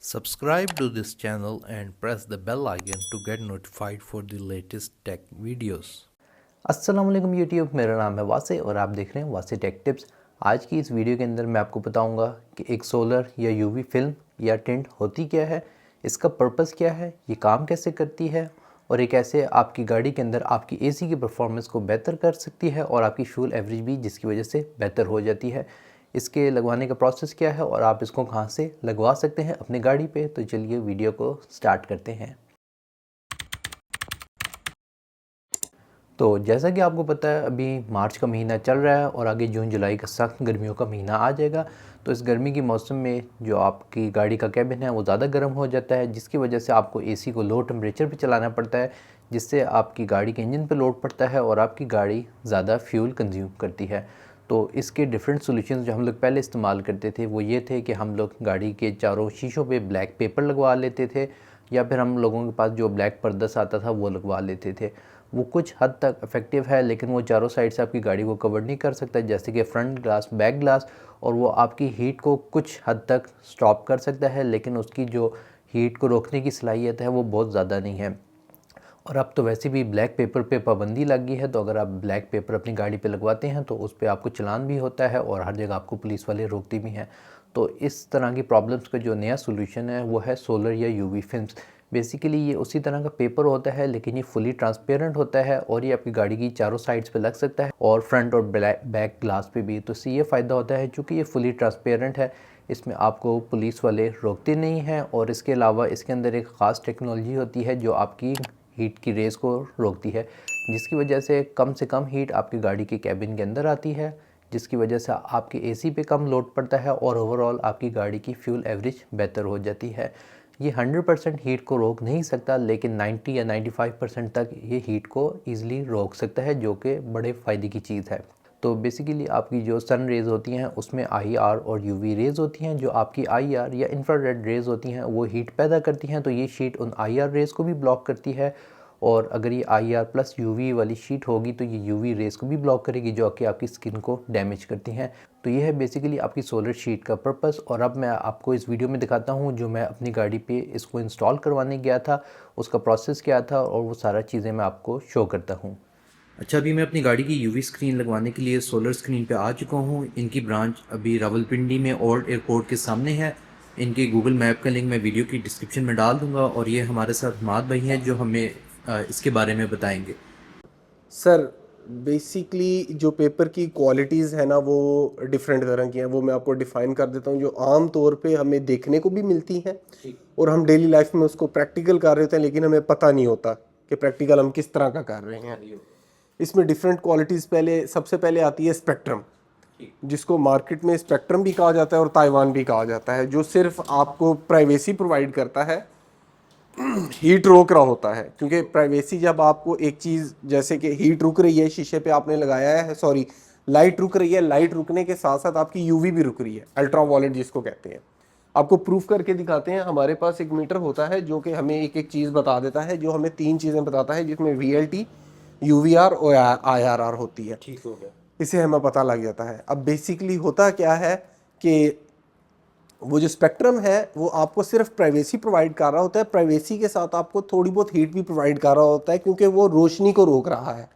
Subscribe to this channel and press the bell icon to get notified for the latest tech videos. अस्सलाम वालेकुम YouTube, मेरा नाम है वासे और आप देख रहे हैं वासे टेक टिप्स। आज की इस वीडियो के अंदर मैं आपको बताऊंगा कि एक सोलर या यूवी फिल्म या टिंट होती क्या है, इसका पर्पस क्या है, ये काम कैसे करती है और ये कैसे आपकी गाड़ी के अंदर आपकी एसी की परफॉर्मेंस को बेहतर कर सकती है और आपकी फ्यूल एवरेज भी जिसकी वजह से बेहतर हो जाती है। इसके लगवाने का प्रोसेस क्या है और आप इसको कहाँ से लगवा सकते हैं अपनी गाड़ी पे। तो चलिए वीडियो को स्टार्ट करते हैं। तो जैसा कि आपको पता है अभी मार्च का महीना चल रहा है और आगे जून जुलाई का सख्त गर्मियों का महीना आ जाएगा। तो इस गर्मी के मौसम में जो आपकी गाड़ी का कैबिन है वो ज़्यादा गर्म हो जाता है, जिसकी वजह से आपको एसी को लो टेम्परेचर पे चलाना पड़ता है, जिससे आपकी गाड़ी के इंजन पे लोड पड़ता है और आपकी गाड़ी ज़्यादा फ्यूल कंज्यूम करती है। तो इसके डिफरेंट सॉल्यूशंस जो हम लोग पहले इस्तेमाल करते थे वो ये थे कि हम लोग गाड़ी के चारों शीशों पे ब्लैक पेपर लगवा लेते थे या फिर हम लोगों के पास जो ब्लैक पर्दा आता था वो लगवा लेते थे। वो कुछ हद तक इफ़ेक्टिव है, लेकिन वो चारों साइड से आपकी गाड़ी को कवर नहीं कर सकता, जैसे कि फ्रंट ग्लास, बैक ग्लास, और वो आपकी हीट को कुछ हद तक स्टॉप कर सकता है, लेकिन उसकी जो हीट को रोकने की सलाहियत है वो बहुत ज़्यादा नहीं है। और अब तो वैसे भी ब्लैक पेपर पे पाबंदी लग गई है, तो अगर आप ब्लैक पेपर अपनी गाड़ी पे लगवाते हैं तो उस पर आपको चलान भी होता है और हर जगह आपको पुलिस वाले रोकते भी हैं। तो इस तरह की प्रॉब्लम्स का जो नया सोल्यूशन है वो है सोलर या यूवी फिल्म्स। बेसिकली ये उसी तरह का पेपर होता है, लेकिन ये फुली ट्रांसपेरेंट होता है और ये आपकी गाड़ी की चारों साइड्स पे लग सकता है और फ्रंट और बैक ग्लास पे भी। तो इससे ये फ़ायदा होता है चूँकि ये फुली ट्रांसपेरेंट है, इसमें आपको पुलिस वाले रोकते नहीं हैं और इसके अलावा इसके अंदर एक ख़ास टेक्नोलॉजी होती है जो आपकी हीट की रेस को रोकती है, जिसकी वजह से कम हीट आपकी गाड़ी के कैबिन के अंदर आती है, जिसकी वजह से आपके एसी पे कम लोड पड़ता है और ओवरऑल आपकी गाड़ी की फ्यूल एवरेज बेहतर हो जाती है। ये 100% हीट को रोक नहीं सकता, लेकिन 90 या 95% तक ये हीट को ईज़िली रोक सकता है, जो कि बड़े फ़ायदे की चीज़ है। तो बेसिकली आपकी जो सन रेज़ होती हैं उसमें आईआर और यूवी रेज़ होती हैं। जो आपकी आईआर या इंफ्रारेड रेज़ होती हैं वो हीट पैदा करती हैं, तो ये शीट उन आईआर रेज़ को भी ब्लॉक करती है, और अगर ये आईआर प्लस यूवी वाली शीट होगी तो ये यूवी रेज़ को भी ब्लॉक करेगी, जो कि आपकी स्किन को डैमेज करती हैं। तो ये है बेसिकली आपकी सोलर शीट का पर्पस। और अब मैं आपको इस वीडियो में दिखाता हूँ जो मैं अपनी गाड़ी पे इसको इंस्टॉल करवाने गया था, उसका प्रोसेस क्या था और वो सारा चीज़ें मैं आपको शो करता हूँ। अच्छा, अभी मैं अपनी गाड़ी की यूवी स्क्रीन लगवाने के लिए सोलर स्क्रीन पे आ चुका हूँ। इनकी ब्रांच अभी रावलपिंडी में ओल्ड एयरपोर्ट के सामने है। इनके गूगल मैप का लिंक मैं वीडियो की डिस्क्रिप्शन में डाल दूँगा और ये हमारे साथ माद भाई हैं जो हमें इसके बारे में बताएंगे। सर बेसिकली जो पेपर की क्वालिटीज़ है ना वो डिफरेंट तरह की हैं, वो मैं आपको डिफ़ाइन कर देता हूँ। जो आम तौर पे हमें देखने को भी मिलती हैं और हम डेली लाइफ में उसको प्रैक्टिकल कर रहे होते हैं, लेकिन हमें पता नहीं होता कि प्रैक्टिकल हम किस तरह का कर रहे हैं। इसमें डिफरेंट क्वालिटीज़ सबसे पहले आती है स्पेक्ट्रम, जिसको मार्केट में स्पेक्ट्रम भी कहा जाता है और ताइवान भी कहा जाता है, जो सिर्फ आपको प्राइवेसी प्रोवाइड करता है, हीट रोक रहा होता है। क्योंकि प्राइवेसी, जब आपको एक चीज़ जैसे कि हीट रुक रही है, शीशे पे आपने लगाया है, सॉरी लाइट रुक रही है, लाइट रुकने के साथ साथ आपकी यूवी भी रुक रही है, अल्ट्रा वायलेट जिसको कहते हैं। आपको प्रूफ करके दिखाते हैं। हमारे पास एक मीटर होता है जो कि हमें एक एक चीज़ बता देता है, जो हमें 3 चीज़ें बताता है, जिसमें VLT, UVR और IRR होती है। ठीक हो गया। इसे हमें पता लग जाता है। अब बेसिकली होता क्या है कि वो जो स्पेक्ट्रम है वो आपको सिर्फ प्राइवेसी प्रोवाइड कर रहा होता है, प्राइवेसी के साथ आपको थोड़ी बहुत हीट भी प्रोवाइड कर रहा होता है, क्योंकि वो रोशनी को रोक रहा है।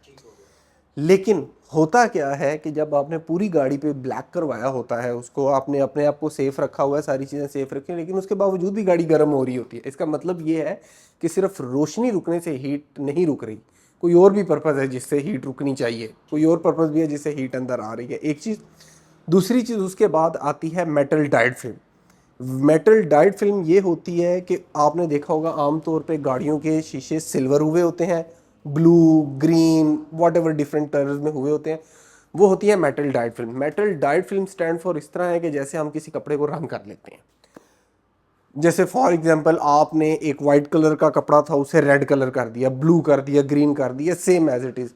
लेकिन होता क्या है कि जब आपने पूरी गाड़ी पे ब्लैक करवाया होता है, उसको आपने अपने आप को सेफ रखा हुआ है, सारी चीज़ें सेफ रखी हैं, लेकिन उसके बावजूद भी गाड़ी गर्म हो रही होती है। इसका मतलब ये है कि सिर्फ रोशनी रुकने से हीट नहीं रुक रही, कोई और भी पर्पज़ है जिससे हीट रुकनी चाहिए, कोई और पर्पज़ भी है जिससे हीट अंदर आ रही है। एक चीज़। दूसरी चीज़ उसके बाद आती है metal died film. Metal died film ये होती है कि आपने देखा होगा आमतौर पे गाड़ियों के शीशे सिल्वर हुए होते हैं, blue, green, what ever different colours में हुए होते हैं, वो होती है metal died film. Metal died film stand for इस तरह है कि जैसे हम किसी कपड़े को रंग कर लेते हैं। जैसे फॉर एग्जांपल आपने एक वाइट कलर का कपड़ा था, उसे रेड कलर कर दिया, ब्लू कर दिया, ग्रीन कर दिया, सेम एज इट इज़।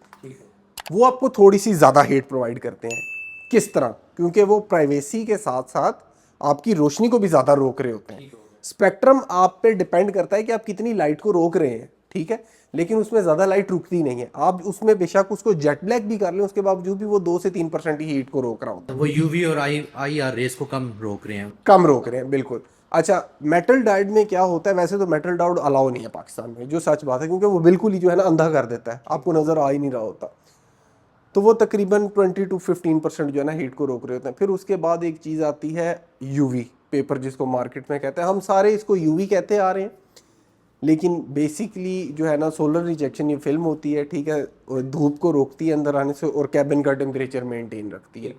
वो आपको थोड़ी सी ज़्यादा हीट प्रोवाइड करते हैं। किस तरह? क्योंकि वो प्राइवेसी के साथ साथ आपकी रोशनी को भी ज़्यादा रोक रहे होते हैं। स्पेक्ट्रम आप पे डिपेंड करता है कि आप कितनी लाइट को रोक रहे हैं, ठीक है, लेकिन उसमें ज़्यादा लाइट रुकती नहीं है। आप उसमें बेशक उसको जेट ब्लैक भी कर लें, उसके बावजूद भी वो 2 से 3% ही हीट को रोक रहा होता है। वो यूवी और आई आर रेस को कम रोक रहे हैं। कम रोक रहे हैं, बिल्कुल। अच्छा, मेटल डाइड में क्या होता है, वैसे तो मेटल डाइड अलाउ नहीं है पाकिस्तान में, जो सच बात है, क्योंकि वो बिल्कुल ही जो है ना अंधा कर देता है, आपको नज़र आ ही नहीं रहा होता। तो वो तकरीबन 20 to 15% जो है ना हीट को रोक रहे होते हैं। फिर उसके बाद एक चीज़ आती है यूवी पेपर, जिसको मार्केट में कहते हैं, हम सारे इसको यूवी कहते आ रहे हैं, लेकिन बेसिकली जो है ना सोलर रिजेक्शन ये फिल्म होती है, ठीक है, और धूप को रोकती है अंदर आने से और कैबिन का टेम्परेचर मेंटेन रखती है।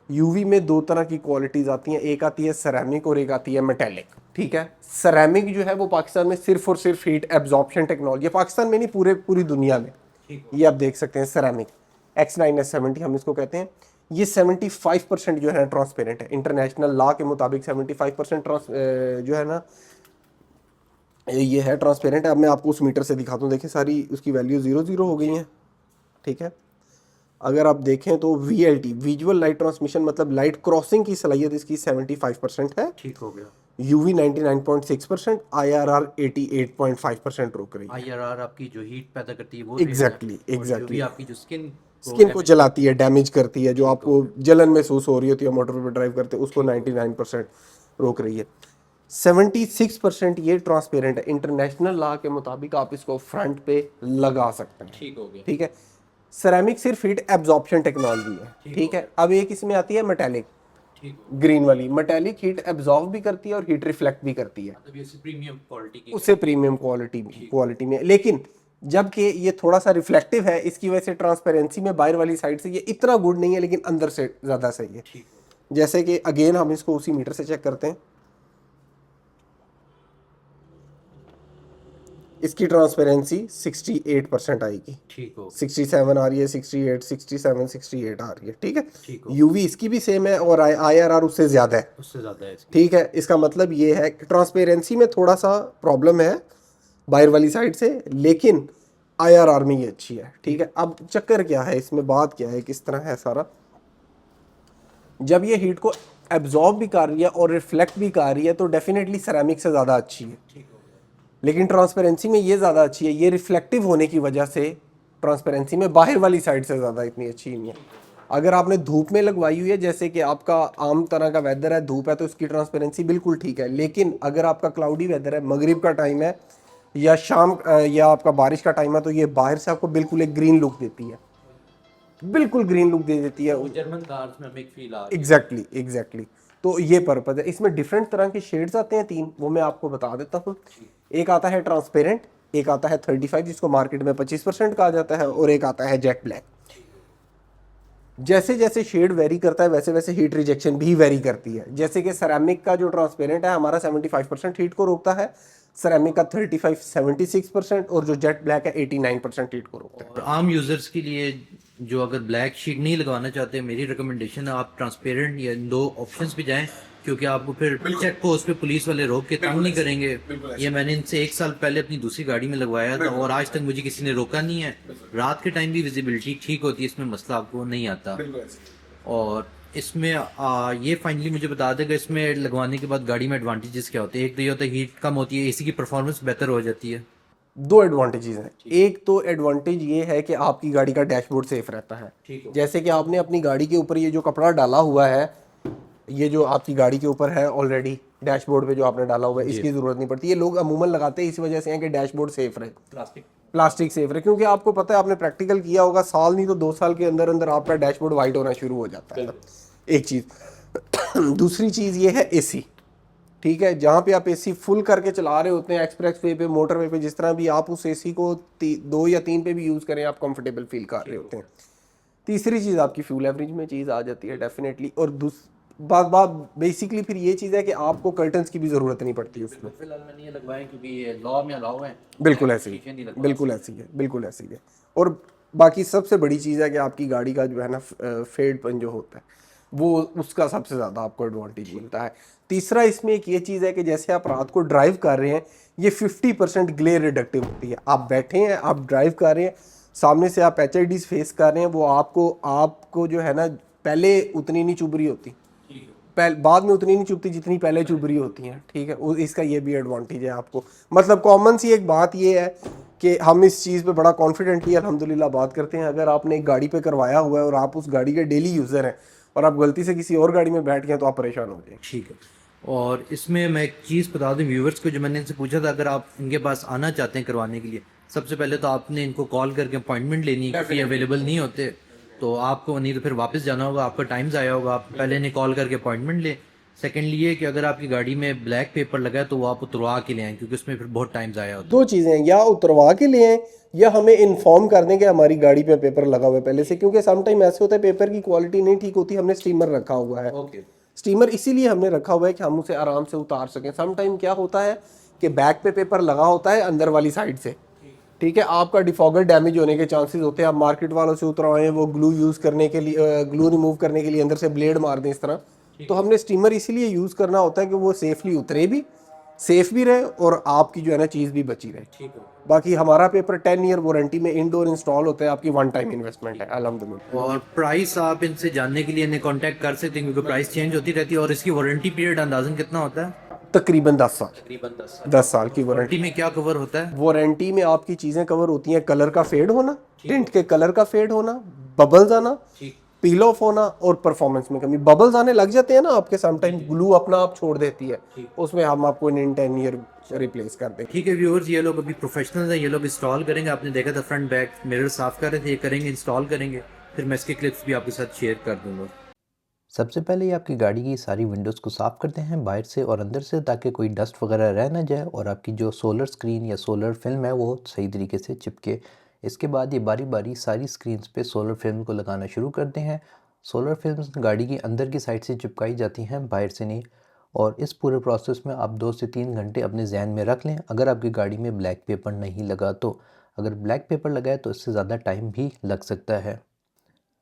यूवी में दो तरह की क्वालिटीज़ आती हैं, एक आती है सेरेमिक और एक आती है मेटेलिक, ठीक है। सेरेमिक जो है वो पाकिस्तान में सिर्फ और सिर्फ हीट एब्जॉर्प्शन टेक्नोलॉजी, पाकिस्तान में नहीं पूरी दुनिया में, ये आप देख सकते हैं। सेरेमिक X9S70 हम इसको कहते हैं, ये 75% जो है ट्रांसपेरेंट है, इंटरनेशनल लॉ के मुताबिक 75% जो है ना ये है ट्रांसपेरेंट है। अब मैं आपको उस मीटर से दिखाता हूँ, देखिए सारी उसकी वैल्यू 0 हो गई हैं, ठीक है। अगर आप देखें तो VLT विजुअल लाइट ट्रांसमिशन, मतलब लाइट क्रॉसिंग की सलाहियत इसकी 75% है, ठीक हो गया। UV 99.6%, IRR 88.5% रोक रही है। IRR आपकी जो हीट पैदा करती है वो एग्जैक्टली आपकी जो स्किन को जलाती है, डैमेज करती है, जो आपको जलन महसूस हो रही होती है मोटर पे ड्राइव करते, उसको 99% रोक रही है। 76% ये ट्रांसपेरेंट है, इंटरनेशनल लॉ के मुताबिक आप इसको फ्रंट पे लगा सकते हैं, ठीक हो गया। ठीक है। सेरेमिक सिर्फ हीट एब्जॉर्प्शन टेक्नोलॉजी है, ठीक है। अब एक इसमें आती है मेटेलिक, ग्रीन वाली। मेटेलिक हीट एब्जॉर्ब भी करती है और हीट रिफ्लेक्ट भी करती है, मतलब ये प्रीमियम क्वालिटी की, उससे प्रीमियम क्वालिटी में। लेकिन जबकि ये थोड़ा सा रिफ्लेक्टिव है, इसकी वजह से ट्रांसपेरेंसी में बाहर वाली साइड से ये इतना गुड नहीं है, लेकिन अंदर से ज़्यादा सही है। जैसे कि अगेन हम इसको उसी मीटर से चेक करते हैं, इसकी ट्रांसपेरेंसी 68% आएगी, ठीक हो। 67 आ रही है, 68, 67, 68 आ रही है, ठीक है। यूवी इसकी भी सेम है और IRR उससे ज़्यादा है, ठीक है। इसका मतलब ये है कि ट्रांसपेरेंसी में थोड़ा सा प्रॉब्लम है बाहर वाली साइड से, लेकिन IRR में ये अच्छी है, ठीक है। अब चक्कर क्या है इसमें, बात क्या है, किस तरह है सारा, जब ये हीट को एब्जॉर्ब भी कर रही है और रिफ्लेक्ट भी कर रही है तो डेफिनेटली सेरेमिक से ज़्यादा अच्छी है, लेकिन ट्रांसपेरेंसी में ये ज़्यादा अच्छी है। ये रिफ्लेक्टिव होने की वजह से ट्रांसपेरेंसी में बाहर वाली साइड से ज़्यादा इतनी अच्छी नहीं है। अगर आपने धूप में लगवाई हुई है, जैसे कि आपका आम तरह का वेदर है, धूप है, तो इसकी ट्रांसपेरेंसी बिल्कुल ठीक है। लेकिन अगर आपका क्लाउडी वेदर है, मगरिब का टाइम है या शाम या आपका बारिश का टाइम है, तो ये बाहर से आपको बिल्कुल एक ग्रीन लुक देती है, बिल्कुल ग्रीन लुक दे देती है। जर्मन कार्स में हमें एक फील आ रही है एग्जैक्टली। तो ये पर्पज़ है। इसमें डिफरेंट तरह के शेड्स आते हैं 3, वो मैं आपको बता देता हूँ। एक आता है ट्रांसपेरेंट, एक आता है 35 जिसको मार्केट में 25% कहा जाता है, और एक आता है जेट ब्लैक। जैसे जैसे शेड वेरी करता है वैसे वैसे हीट रिजेक्शन भी वेरी करती है। जैसे कि सेरेमिक का जो ट्रांसपेरेंट है हमारा 75% हीट को रोकता है, सेरेमिक का 35 76%, और जो जेट ब्लैक है 89% हीट को रोकता है। और आम यूजर्स के लिए जो अगर ब्लैक शीट नहीं लगवाना चाहते, मेरी रिकमेंडेशन है आप ट्रांसपेरेंट या इन दो ऑप्शंस पे जाएं, क्योंकि आपको फिर चेक पोस्ट पे पुलिस वाले रोक के तंग नहीं करेंगे। ये मैंने इनसे 1 साल पहले अपनी दूसरी गाड़ी में लगवाया था और आज तक मुझे किसी ने रोका नहीं है। रात के टाइम भी विजिबिलिटी ठीक होती है, इसमें मसला आपको नहीं आता। और इसमें ये फाइनली मुझे बता देगा इसमें लगवाने के बाद गाड़ी में एडवांटेजेस क्या होते हैं। एक तो ये होता है हीट कम होती है, एसी की परफॉर्मेंस बेहतर हो जाती है। 2 एडवांटेजेस हैं। एक तो एडवांटेज ये है कि आपकी गाड़ी का डैशबोर्ड सेफ रहता है। जैसे कि आपने अपनी गाड़ी के ऊपर ये जो कपड़ा डाला हुआ है, ये जो आपकी गाड़ी के ऊपर है ऑलरेडी डैशबोर्ड पे जो आपने डाला हुआ है, इसकी ज़रूरत नहीं पड़ती। ये लोग अमूमन लगाते हैं इस वजह से हैं कि डैशबोर्ड सेफ रहे, प्लास्टिक सेफ रहे, क्योंकि आपको पता है, आपने प्रैक्टिकल किया होगा, साल नहीं तो 2 साल के अंदर अंदर आपका डैशबोर्ड वाइट होना शुरू हो जाता है। एक चीज़। दूसरी चीज़ ये है AC, ठीक है। जहाँ पे आप AC फुल करके चला रहे होते हैं, एक्सप्रेस वे पे, मोटर वे पे, जिस तरह भी आप उस AC को 2 या 3 पे भी यूज़ करें, आप कंफर्टेबल फील कर रहे होते हैं। तीसरी चीज़ आपकी फ्यूल एवरेज में चीज़ आ जाती है डेफिनेटली। और बात बेसिकली फिर ये चीज़ है कि आपको कर्टन्स की भी ज़रूरत नहीं पड़ती उसमें। फिलहाल मैंने ये लगवाए क्योंकि ये लॉ में अलाउ है। बिल्कुल ऐसी है, बिल्कुल ऐसी है। और बाकी सबसे बड़ी चीज़ है कि आपकी गाड़ी का जो है ना फेडपन जो होता है वो उसका सबसे ज़्यादा आपको एडवांटेज मिलता है। तीसरा इसमें एक ये चीज़ है कि जैसे आप रात को ड्राइव कर रहे हैं, ये 50% ग्लेयर रिडक्टिव होती है। आप बैठे हैं, आप ड्राइव कर रहे हैं, सामने से आप HIDs फेस कर रहे हैं, वो आपको जो है ना पहले उतनी नहीं चुभ रही होती, बाद में उतनी नहीं चुभती जितनी पहले चुभ रही होती हैं, ठीक है। इसका ये भी एडवांटेज है आपको। मतलब कॉमन सी एक बात ये है कि हम इस चीज़ पे बड़ा कॉन्फिडेंटली अल्हम्दुलिल्लाह बात करते हैं। अगर आपने एक गाड़ी पे करवाया हुआ है और आप उस गाड़ी के डेली यूज़र हैं और आप गलती से किसी और गाड़ी में बैठ गए तो आप परेशान हो जाएंगे। ठीक है। और इसमें मैं एक चीज़ बता दूं व्यूवर्स को, जो मैंने इनसे पूछा था, अगर आप इनके पास आना चाहते हैं करवाने के लिए, सबसे पहले तो आपने इनको कॉल करके अपॉइंटमेंट लेनी है, क्योंकि अवेलेबल नहीं होते तो आपको नहीं तो फिर वापस जाना होगा, आपका टाइम ज़ाया होगा। आप पहले इन्हें कॉल करके अपॉइंटमेंट लें। सेकेंडली ये कि अगर आपकी गाड़ी में ब्लैक पेपर लगा है तो वो आप उतरवा के ले आएँ, क्योंकि उसमें फिर बहुत टाइम ज़ाया होता है। दो चीज़ें हैं, या उतरवा के ले आएं या हमें इन्फॉर्म कर दें कि हमारी गाड़ी पे पेपर लगा हुआ है पहले से, क्योंकि सम टाइम ऐसे होता है पेपर की क्वालिटी नहीं ठीक होती, हमने स्टीमर रखा हुआ है। स्टीमर इसीलिए हमने रखा हुआ है कि हम उसे आराम से उतार सकें। सम टाइम क्या होता है कि बैक पे पेपर लगा होता है अंदर वाली साइड से, ठीक है, आपका डिफॉगर डैमेज होने के चांसेस होते हैं। आप मार्केट वालों से उतरवाएं, वो ग्लू यूज़ करने के लिए, ग्लू रिमूव करने के लिए अंदर से ब्लेड मार दें इस तरह। तो हमने स्टीमर इसीलिए यूज़ करना होता है कि वो सेफली उतरे भी, सेफ भी रहे और आपकी जो है ना चीज़ भी बची रहे। बाकी हमारा पेपर 10 ईयर वारंटी में इंडोर इंस्टॉल होता है, आपकी वन टाइम इन्वेस्टमेंट है अल्हम्दुलिल्लाह। और प्राइस आप इनसे जानने के लिए इन्हें कांटेक्ट कर सकते हैं, क्योंकि प्राइस चेंज होती रहती है। और इसकी वारंटी पीरियड अंदाजन कितना होता है? तकरीबन 10 साल। तकरीबन 10 साल की वारंटी। वारंटी में क्या कवर होता है? वारंटी में आपकी चीज़ें कवर होती हैं, कलर का फेड होना, टिंट के कलर का फेड होना, बबल्स आना, पील ऑफ होना और परफॉर्मेंस में कमी। बबल्स आने लग जाते हैं ना आपके, सम टाइम ग्लू अपना आप छोड़ देती है, उसमें हम आपको इन 10 ईयर रिप्लेस कर देंगे। ठीक है व्यूअर्स, ये लोग अभी प्रोफेशनल्स हैं, ये लोग इंस्टॉल करेंगे। आपने देखा था फ्रंट बैक मिरर साफ कर रहे थे, ये करेंगे, इंस्टॉल करेंगे, फिर मैं इसके क्लिप्स भी आपके साथ शेयर कर दूंगा। सबसे पहले ये आपकी गाड़ी की सारी विंडोज़ को साफ़ करते हैं बाहर से और अंदर से, ताकि कोई डस्ट वगैरह रह ना जाए और आपकी जो सोलर स्क्रीन या सोलर फिल्म है वो सही तरीके से चिपके। इसके बाद ये बारी बारी सारी स्क्रीन्स पे सोलर फिल्म को लगाना शुरू करते हैं। सोलर फिल्म्स गाड़ी की अंदर की साइड से चिपकाई जाती हैं, बाहर से नहीं। और इस पूरे प्रोसेस में आप 2 से 3 घंटे अपने जहन में रख लें, अगर आपकी गाड़ी में ब्लैक पेपर नहीं लगा तो। अगर ब्लैक पेपर लगा है तो इससे ज़्यादा टाइम भी लग सकता है।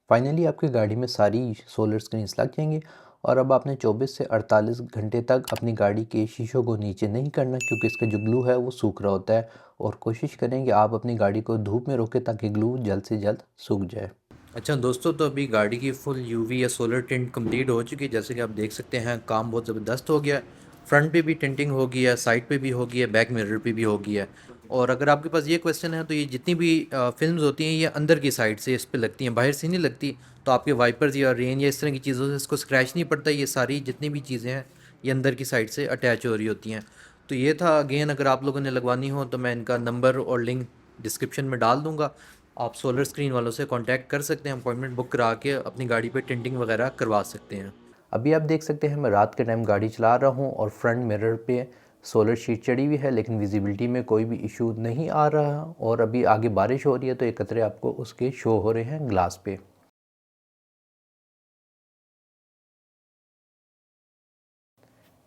फाइनली आपकी गाड़ी में सारी सोलर स्क्रीन्स लग जाएंगी। और अब आपने 24 से 48 घंटे तक अपनी गाड़ी के शीशों को नीचे नहीं करना, क्योंकि इसका जो ग्लू है वो सूख रहा होता है। और कोशिश करें कि आप अपनी गाड़ी को धूप में रोकें ताकि ग्लू जल्द से जल्द सूख जाए। अच्छा दोस्तों, तो अभी गाड़ी की फुल यूवी या सोलर टिंट कंप्लीट हो चुकी है। जैसे कि आप देख सकते हैं काम बहुत ज़बरदस्त हो गया है। फ्रंट पे भी टिंटिंग हो गई है, साइड पे भी हो गई है, बैक मिरर पे भी हो गई है। और अगर आपके पास ये क्वेश्चन है, तो ये जितनी भी फिल्म्स होती हैं ये अंदर की साइड से इस पे लगती हैं, बाहर से नहीं लगती। तो आपके वाइपर्स या रेन या इस तरह की चीज़ों से इसको स्क्रैच नहीं पड़ता। ये सारी जितनी भी चीज़ें हैं ये अंदर की साइड से अटैच हो रही होती हैं। तो ये था। अगेन अगर आप लोगों ने लगवानी हो तो मैं इनका नंबर और लिंक डिस्क्रिप्शन में डाल दूँगा। आप सोलर स्क्रीन वालों से कांटेक्ट कर सकते हैं, अपॉइंटमेंट बुक करा के अपनी गाड़ी पे टिंटिंग वगैरह करवा सकते हैं। अभी आप देख सकते हैं मैं रात के टाइम गाड़ी चला रहा हूँ और फ्रंट मिरर पे सोलर शीट चढ़ी हुई है, लेकिन विजिबिलिटी में कोई भी इशू नहीं आ रहा। और अभी आगे बारिश हो रही है तो ये कतरे आपको उसके शो हो रहे हैं ग्लास पे।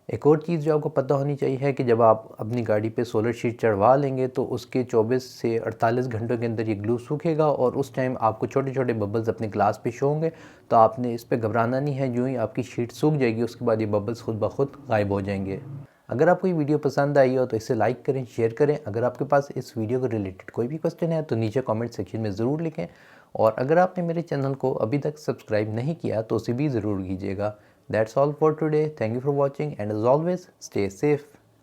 एक और चीज़ जो आपको पता होनी चाहिए है कि जब आप अपनी गाड़ी पे सोलर शीट चढ़वा लेंगे तो उसके 24 से 48 घंटों के अंदर ये ग्लू सूखेगा और उस टाइम आपको छोटे छोटे बबल्स अपने ग्लास पे शो होंगे। तो आपने इस पे घबराना नहीं है, यूँ ही आपकी शीट सूख जाएगी उसके बाद ये बबल्स खुद ब खुद गायब हो जाएंगे। अगर आपको ये वीडियो पसंद आई हो तो इसे लाइक करें, शेयर करें। अगर आपके पास इस वीडियो को रिलेटेड कोई भी क्वेश्चन है तो नीचे कमेंट सेक्शन में ज़रूर लिखें। और अगर आपने मेरे चैनल को अभी तक सब्सक्राइब नहीं किया तो उसे भी ज़रूर कीजिएगा। That's all for today. Thank you for watching and as always, stay safe.